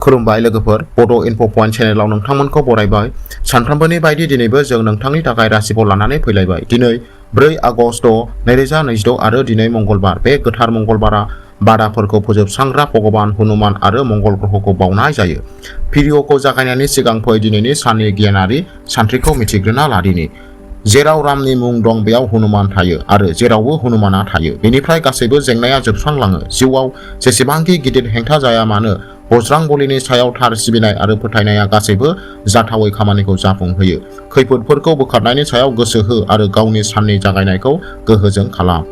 खुलुमबाय लोगोफोर बड' इनफ' पइन्ट चेनेलाव नोंथांमोनखौ बरायबाय। सानफ्रोमबोनि बायदि दिनैबो जों नोंथांनि थाखाय राशिफल लानानै फैलायबाय। दिनै 4 आगस्ट 2026 आरो दिनै मंगलबार। बे गोथार मंगलबारा बादाफोरखौ फोजोबस्रांग्रा भगबान हनुमान आरो मंगल ग्रहखौ बावनाय जायो। भिडिअखौ जागायनायनि सिगां फै दिनैनि साननि गियानारि सानथ्रिखौ मिथिग्रोना लादिनि। जेराव रामनि मुं दं बेयाव हनुमान थायो आरो जेरावबो हनुमाना थायो बेनिफ्राय गासैबो जेंनाया जोबस्रांलाङो। जिउआव जेसेबांखि गिदिर हेंथा जाया मानो बजरांबलीनि सायाव थार सिबिनाय आरो फोथायनाया गासैबो जाथावै खामानिखौ जाफुंहोयो। खैफोदफोरखौ बोखारनायनि सायाव गोसो हो आरो गावनि साननि जागायनायखौ गोहोजों खालाम।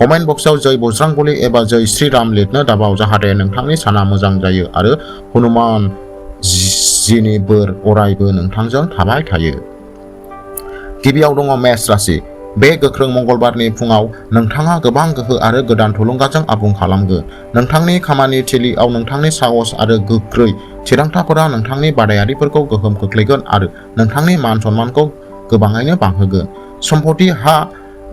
कमेन्ट बक्सआव जय बजरांबली एबा जय श्री राम लिरनो दाबाव जाहाथे नोंथांनि साना मोजां जायो आरो हनुमान जिनि बोर अरायबो नोंथांजों थाबाय थायो। गिबियाव दङ मेष राशि। बे गोख्रों मंगलबारनि फुङाव नोंथाङा गोबां गोहो आरो गोदान थुलुंगाजों आबुं खालामगोन। नोंथांनि खामानि थिलिआव नोंथांनि साहस आरो गोख्रै थिरांथाफोरा नोंथांनि बादायारिफोरखौ गोहोम खोख्लैगोन आरो नोंथांनि मान सन्मानखौ गोबाङैनो बांहोगोन। सम्पति, हा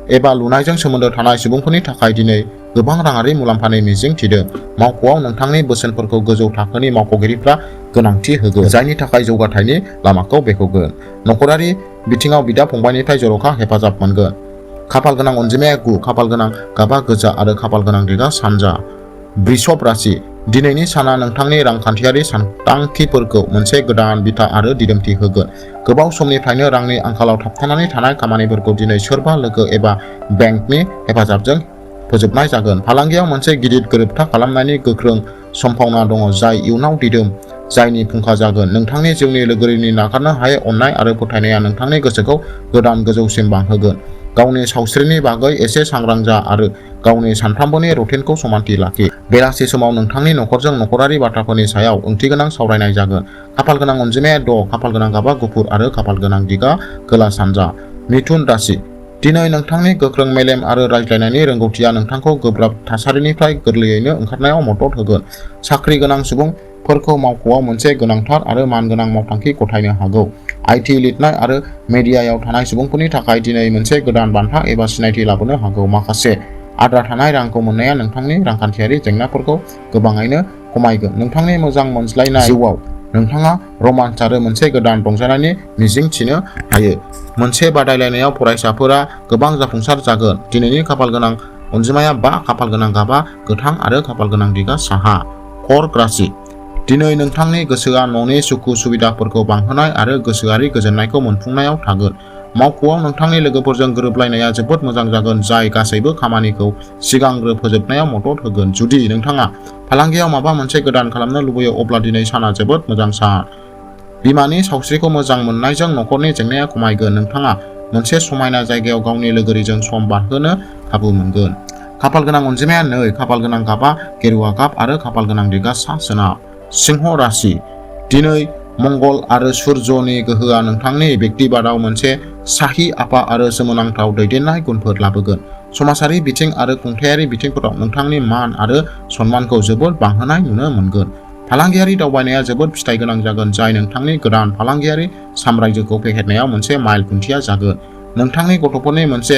एबा लुनायजों सोमोन्दो थानाय सुबुंफोरनि थाखाय दिनै गोबां राङारि मुलाम्फानि मिजिं थिदों। मावख'आव नोंथांनि बोसोनफोरखौ गोजौ थाखोनि मावख'गिरिफ्रा गोनांथि होगोन, जायनि थाखाय जौगाथायनि लामाखौ बेखेवगोन। नखरारि बिथिङाव बिदा-फंबायनिफ्राय जर'खा हेफाजाब मोनगोन। खाफाल गोनां अनजिमाया 9, खाफाल गोनां गाबा गोजा आरो खाफाल गोनां दिगा सानजा। वृषभ राशि। दिनैनि साना नोंथांनि रांखान्थियारि सानथांखिफोरखौ मोनसे गोदान बिथा आरो दिदोमथि होगोन। गोबाव समनिफ्रायनो रांनि आंखालाव थाबथानानै थानाय खामानिफोरखौ दिनै सोरबा लोगो एबा बेंकनि हेफाजाबजों फोजोबनाय जागोन। फालांगियाव मोनसे गिदिर गोरोबथा खालामनायनि गोख्रों समभावना दङ जाय इयुनाव दिदोम जायनि फुंखा जागोन। नोंथांनि जिउनि लोगोरिनि नागारनो हायै अननाय आरो फोथायनाया नोंथांनि गोसोखौ गोदान गोजौसिम बांहोगोन। गावनि सावस्रिनि बागै एसे सांग्रां जा आरो गावनि सानफ्रोमबोनि रुटिनखौ समानथि लाखि। बेलासि समाव नोंथांनि नखरजों नखरारि बाथ्राफोरनि सायाव ओंथिगोनां सावरायनाय जागोन। खाफाल गोनां अनजिमाया 6, खाफाल गोनां गाबा गुफुर आरो खाफाल गोनां दिगा खोला सानजा। मिथुन राशि। दिनै नोंथांनि गोख्रों मेलेम आरो रायज्लायनायनि रोंगौथिया नोंथांखौ गोब्राब थासारिनिफ्राय गोरलैयैनो ओंखारनायाव मदद होगोन। साख्रि गोनां सुबुंफोरखौ मावख'आव मोनसे गोनांथार आरो मानगोनां मावथांखि गथायनो हागौ। आईटी, लिरनाय आरो मेडियायाव थानाय सुबुंफोरनि थाखाय दिनै मोनसे गोदान बान्था एबा सिनायथि लाबोनो हागौ। माखासे आद्रा थानाय रांखौ मोननाया नोंथांनि रांखान्थियारि जेंनाफोरखौ गोबाङैनो खमायगोन। नोंथांनि मोजां मोनज्लायनाय जिउआव नोंथाङा रमान्स आरो मोनसे गोदान रंजानायनि मिजिं थिनो हायो। मोनसे बादायलायनायाव फरायसाफोरा गोबां जाफुंसार जागोन। दिनैनि खाफाल गोनां अनजिमाया 5, खाफाल गोनां गाबा गोथां आरो खाफाल गोनां दिगा साहा। कर्क राशि। दिनै नोंथांनि गोसोआ न'नि सुखु सुबिदाफोरखौ बांहोनाय आरो गोसोआरि गोजोननायखौ मोनफुंनायाव थागोन। मावख'आव नोंथांनि लोगोफोरजों गोरोबलायनाया जोबोद मोजां जागोन जाय गासैबो खामानिखौ सिगांग्रो फोजोबनायाव मदद होगोन। जुदि नोंथाङा फालांगियाव माबा मोनसे गोदान खालामनो लुबैयो अब्ला दिनै साना जोबोद मोजां सान। बिमानि सावस्रिखौ मोजां मोननायजों नखरनि जेंनाया खमायगोन। नोंथाङा मोनसे समायना जायगायाव गावनि लोगोरिजों सम बारहोनो खाबु मोनगोन। खाफाल गोनां अनजिमाया 2, खाफाल गोनां गाबा गेरुवा गाब आरो खाफाल गोनां दिगा सा सोनाब। सिंह राशि। दिनै मंगल आरो सूर्यनि गोहोआ नोंथांनि व्यक्तिबादआव मोनसे शाही आफा आरो सोमोनांथाव दैदेननाय गुनफोर लाबोगोन। समाजारि बिथिं आरो खुंथायारि बिथिंफोराव नोंथांनि मान आरो सन्मानखौ जोबोद बांहोनाय नुनो मोनगोन। फालांगियारि दावबायनाया जोबोद फिथाइ गोनां जागोन जाय नोंथांनि गोदान फालांगियारि साम्रायजोखौ फेहेरनायाव मोनसे माइल खुन्थिया जागोन। नोंथांनि गथ'फोरनि मोनसे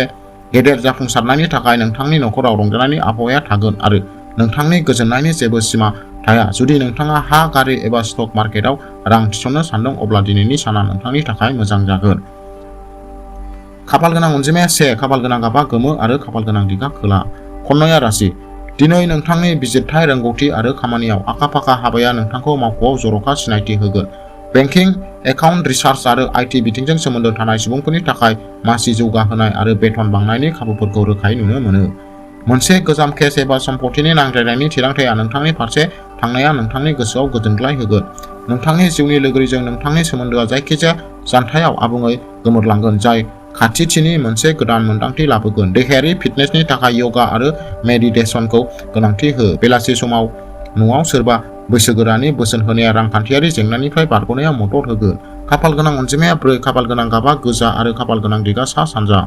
गेदेर जाफुंसारनायनि थाखाय नोंथांनि नखराव रंजानायनि आबहावाया थागोन आरो नोंथांनि गोजोननायनि जेबो सिमा थाया। जुदि नोंथाङा हा, गारि एबा स्टक मार्केटआव रां थिसननो सानदों अब्ला दिनैनि साना नोंथांनि थाखाय मोजां जागोन। खाफाल गोनां अनजिमाया 1, खाफाल गोनां गाबा गोमो आरो खाफाल गोनां दिगा खोला। कन्या राशि। दिनै नोंथांनि बिजिरथाय रोंगौथि आरो खामानियाव आखा-फाखा हाबाया नोंथांखौ मावख'आव जर'खा सिनायथि होगोन। बेंकिं, एकाउन्ट रिसार्च आरो आईटी बिथिंजों सोमोन्दो थानाय सुबुंफोरनि थाखाय मासि जौगाहोनाय आरो बेथन बांनायनि खाबुफोरखौ रोखायै नुनो मोनो। मोनसे गोजाम केस एबा सम्पथिनि नांज्लायनायनि थिरांथाया नोंथांनि फारसे थांनाया नोंथांनि गोसोआव गोजोनग्लाय होगोन। नोंथांनि जिउनि लोगोरिजों नोंथांनि सोमोन्दोआ जायखिजाया जानथायाव आबुङै गोमोरलांगोन जाय खाथिथिनि मोनसे गोदान मोनदांथि लाबोगोन। देहायारि फिटनेसनि थाखाय यगा आरो मेडिटेशनखौ गोनांथि हो। बेलासि समाव न'आव सोरबा बैसोगोरानि बोसोन होनाया रांखान्थियारि जेंनानिफ्राय बारग'नायाव मदद होगोन। खाफाल गोनां अनजिमाया 4, खाफाल गोनां गाबा गोजा आरो खाफाल गोनां दिगा सा सानजा।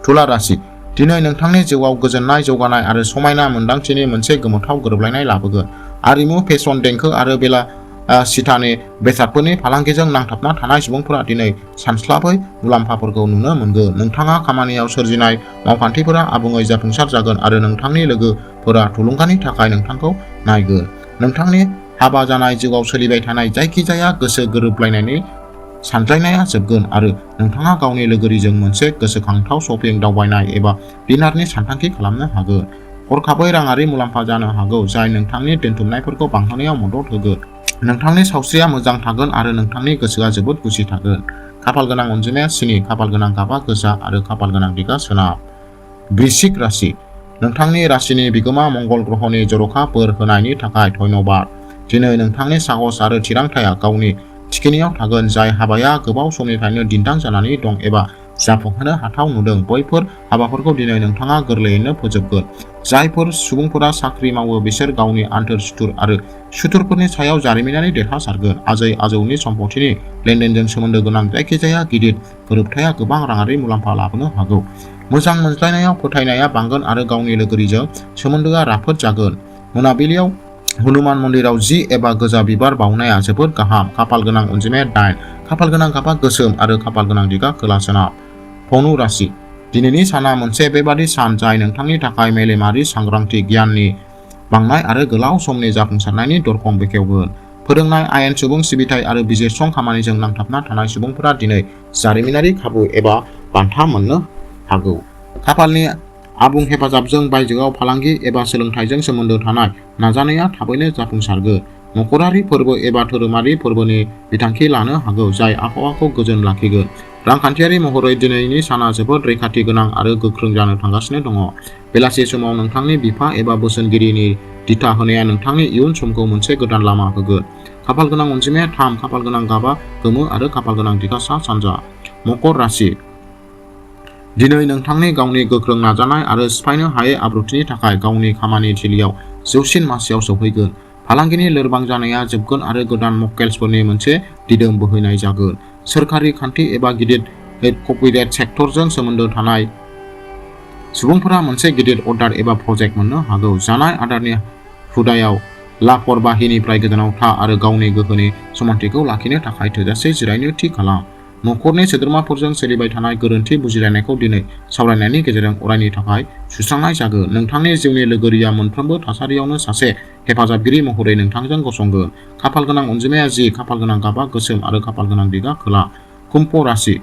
तुला राशि। दिनै नोंथांनि जिउआव गोजोननाय, जौगानाय आरो समायना मोन्दांथिनि मोनसे गोमोथाव गोरोबलायनाय लाबोगोन। आरिमु, फेशन, देंखो आरो बेला-सिथानि बेसादफोरनि फालांगिजों नांथाबना थानाय सुबुंफोरा दिनै सानस्लाबै मुलाम्फाफोरखौ नुनो मोनगोन। नोंथाङा खामानियाव सोरजिनाय मावखान्थिफोरा आबुङै जाफुंसार जागोन आरो नोंथांनि लोगोफोरा थुलुंगानि थाखाय नोंथांखौ नायगोन। नोंथांनि हाबा जानाय जिउआव सोलिबाय थानाय जायखिजाया गोसो गोरोबलायनायनि सानज्लायनाया जोबगोन आरो नोंथाङा गावनि लोगोरिजों मोनसे गोसोखांथाव शपिं दावबायनाय एबा डिनारनि सानथांखि खालामनो हागोन। हरखाबै राङारि मुलाम्फा जानो हागौ जाय नोंथांनि दोनथुमनायफोरखौ बांहोनायाव मदद होगोन। नोंथांनि सावस्रिया मोजां थागोन आरो नोंथांनि गोसोआ जोबोद खुसि थागोन। खाफालगोनां अनजिमाया 7, खाफालगोनां गाबा गोजा आरो खाफालगोनां दिगा सोनाब। वृश्चिक राशि। नोंथांनि राशिनि बिगोमा मंगल ग्रहनि जर'खा बोर होनायनि थाखाय धन्यबाद। दिनै नोंथांनि साहस आरो थिरांथाया गावनि थिखिनियाव थागोन। जाय हाबाया गोबाव समनिफ्रायनो दिन्दां जानानै दं एबा जाफुंहोनो हाथाव नुदों बैफोर हाबाफोरखौ दिनै नोंथाङा गोरलैयैनो फोजोबगोन। जायफोर सुबुंफोरा साख्रि मावो बिसोर गावनि आन्थोर सुथुर आरो सुथुरफोरनि सायाव जारिमिनारि देरहासारगोन। आजै-आजौनि सम्पथिनि लेनदेनजों सोमोन्दो गोनां जायखिजाया गिदिर गोरोबथाया गोबां राङारि मुलाम्फा लाबोनो हागौ। मोजां मोनज्लायनायाव फोथायनाया बांगोन आरो गावनि लोगोरिजों सोमोन्दोआ राफोद जागोन। मोनाबिलियाव हनुमान मन्दिराव जि एबा गोजा बिबार बावनाया जोबोद गाहाम। खाफालगोनां अनजिमाया 8, खाफालगोनां गाबा गोसोम आरो खाफालगोनां दिगा खोला सोनाब। धनु राशि। दिनैनि साना मोनसे बेबादि सान जाय नोंथांनि थाखाय मेलेमारि सांग्रांथि, गियाननि बांनाय आरो गोलाव समनि जाफुंसारनायनि दरखं बेखेवगोन। फोरोंनाय, आयेन, सुबुं सिबिथाइ आरो बिजिरसं खामानिजों नांथाबना थानाय सुबुंफोरा दिनै जारिमिनारि खाबु एबा बान्था मोननो हागौ। खाफालनि आबुं हेफाजाबजों बायजोआव फालांगि एबा सोलोंथाइजों सोमोन्दो थानाय नाजानाया थाबैनो जाफुंसारगोन। नखरारि फोरबो एबा धोरोमारि फोरबोनि बिथांखि लानो हागौ जाय आबहावाखौ गोजोन लाखिगोन। रांखान्थियारि महरै दिनैनि साना जोबोद रैखाथि गोनां आरो गोख्रों जानो थांगासिनो दङ। बेलासि समाव नोंथांनि बिफा एबा बोसोनगिरिनि दिथा होनाया नोंथांनि इयुन समखौ मोनसे गोदान लामा होगोन। खाफालगोनां अनजिमाया 3, खाफालगोनां गाबा गोमो आरो खाफालगोनां दिगा सा सानजा। मकर राशि। दिनै नोंथांनि गावनि गोख्रों नाजानाय आरो सिफायनो हायै आब्रुथिनि थाखाय गावनि खामानि थिलियाव जौसिन मासियाव सौहैगोन। फालांगिनि लोरबां जानाया जोबगोन आरो गोदान मक्केलफोरनि मोनसे दिदोम बोहैनाय जागोन। सोरखारि खान्थि एबा गिदिर कर्परेट सेक्टरजों सोमोन्दो थानाय सुबुंफोरा मोनसे गिदिर अर्डार एबा प्रजेक्ट मोननो हागौ। जानाय आदारनि हुदायाव लापरवाहिनिफ्राय गोजानाव था आरो गावनि गोहोनि समानथिखौ लाखिनो थाखाय थोजासे जिरायनो थि खालाम। नखरनि सोद्रोमाफोरजों सोलिबाय थानाय गोरोन्थि बुजिलायनायखौ दिनै सावरायनायनि गेजेरजों अरायनि थाखाय सुस्रांनाय जागोन। नोंथांनि जिउनि लोगोरिया मोनफ्रोमबो थासारियावनो सासे हेफाजाबगिरि महरै नोंथांजों गसंगोन। खाफालगोनां अनजिमाया 10, खाफालगोनां गाबा गोसोम आरो खाफालगोनां दिगा खोला। कुम्भ राशि।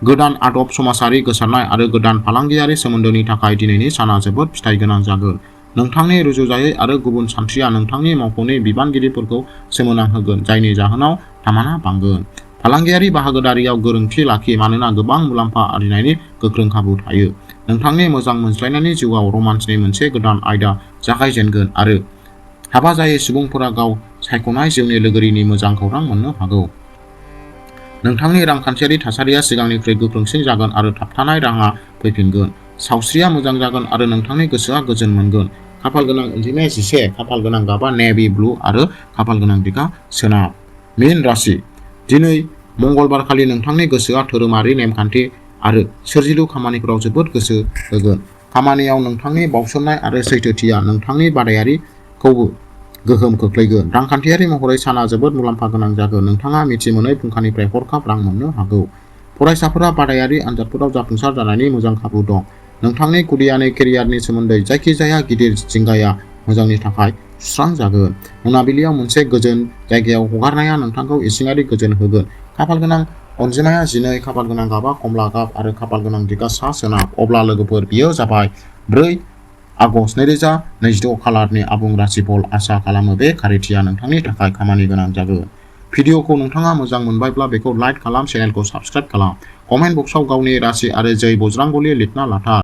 गोदान आदब, समाजारि गोसारनाय आरो गोदान फालांगियारि सोमोन्दोनि थाखाय दिनैनि साना जोबोद फिथाइ गोनां जागोन। नोंथांनि रुजुजायै आरो गुबुन सानस्रिया नोंथांनि मावख'नि बिबानगिरिफोरखौ सोमोनांहोगोन जायनि जाहोनाव थामाना बांगोन। फालांगियारि बाहागोदारियाव गोरोंथि लाखि मानोना गोबां मुलाम्फा आरजिनायनि गोख्रों खाबु थायो। नोंथांनि मोजां मोनज्लायनायनि जिउआव रमान्सनि मोनसे गोदान आयदा जागायजेनगोन आरो हाबा जायै सुबुंफोरा गाव सायख'नाय जिउनि लोगोरिनि मोजां खौरां मोननो हागौ। नोंथांनि रांखान्थियारि थासारिया सिगांनिख्रुइ गोख्रोंसिन जागोन आरो थाबथानाय रांआ फैफिनगोन। सावस्रिया मोजां जागोन आरो नोंथांनि गोसोआ गोजोन मोनगोन। खाफालगोनां अनजिमाया 11, खाफालगोनां गाबा नेभि ब्लु आरो खाफालगोनां दिगा सोनाब। मीन राशि। दिनै मंगलबारखालि नोंथांनि गोसोआ धोरोमारि नेमखान्थि आरो सोरजिलु खामानिफोराव जोबोद गोसो होगोन। खामानियाव नोंथांनि बावसोमनाय आरो सैथोथिया नोंथांनि बादायारिखौबो गोहोम खोख्लैगोन। रांखान्थियारि महरै साना जोबोद मुलाम्फा गोनां जागोन। नोंथाङा मिथिमोनै फुंखानिफ्राय हरखाब रां मोननो हागौ। फरायसाफोरा बादायारि आनजादफोराव जाफुंसार जानायनि मोजां खाबु दं। नोंथांनि खुदियानि केरियारनि सोमोन्दै जायखिजाया गिदिर जिंगाया मोजांनि थाखाय सुस्रांजागोन। मोनाबिलियाव मोनसे गोजोन जायगायाव हगारनाया नोंथांखौ इसिङारि गोजोन होगोन। खाफालगोनां अनजिमाया 12, खाफालगोनां गाबा कमला गाब आरो खाफालगोनां दिगा सा सोनाब। अब्ला लोगोफोर, बेयो जाबाय 4 आगस्ट 2026 खालारनि आबुं राशिफल। आसा खालामो बे खारिथिया नोंथांनि थाखाय खामानि गोनां जागोन। भिडिअखौ नोंथाङा मोजां मोनबायब्ला बेखौ लाइक खालाम, चेनेलखौ साबस्क्राइब खालाम, कमेन्ट बक्सआव गावनि राशि आरो जै बजरांबली लिरना लाथार।